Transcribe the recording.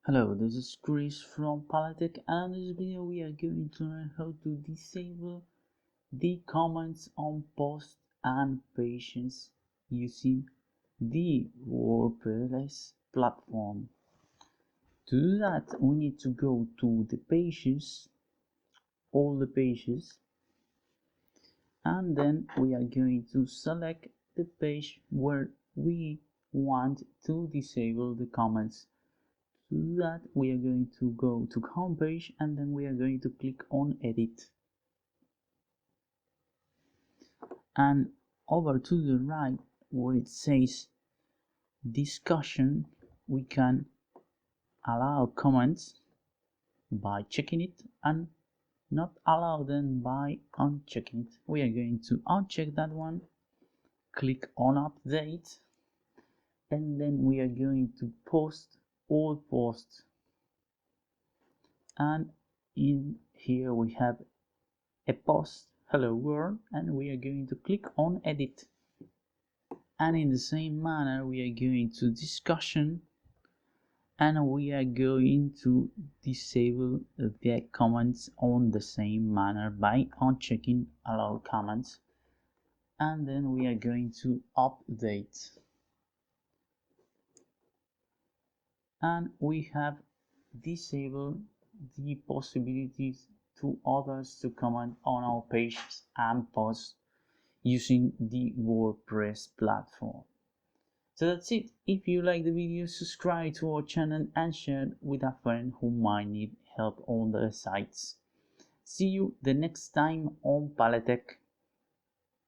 Hello, this is Chris from Palatech, and in this video we are going to learn how to disable the comments on posts and pages using the Wordpress platform. To do that, we need to go to the pages, all the pages, and then we are going to select the page where we want to disable the comments. To do that, we are going to go to homepage and then we are going to click on edit. And over to the right where it says discussion, we can allow comments by checking it and not allow them by unchecking it. We are going to uncheck that one, click on update, and then we are going to post all posts. And in here we have a post, hello world, and we are going to click on edit. And in the same manner we are going to discussion and we are going to disable the comments on the same manner by unchecking allow comments, and then we are going to update, and we have disabled the possibilities to others to comment on our pages and posts using the Wordpress platform. So that's it. If you like the video, subscribe to our channel and share it with a friend who might need help on the sites. See you the next time on Palatech.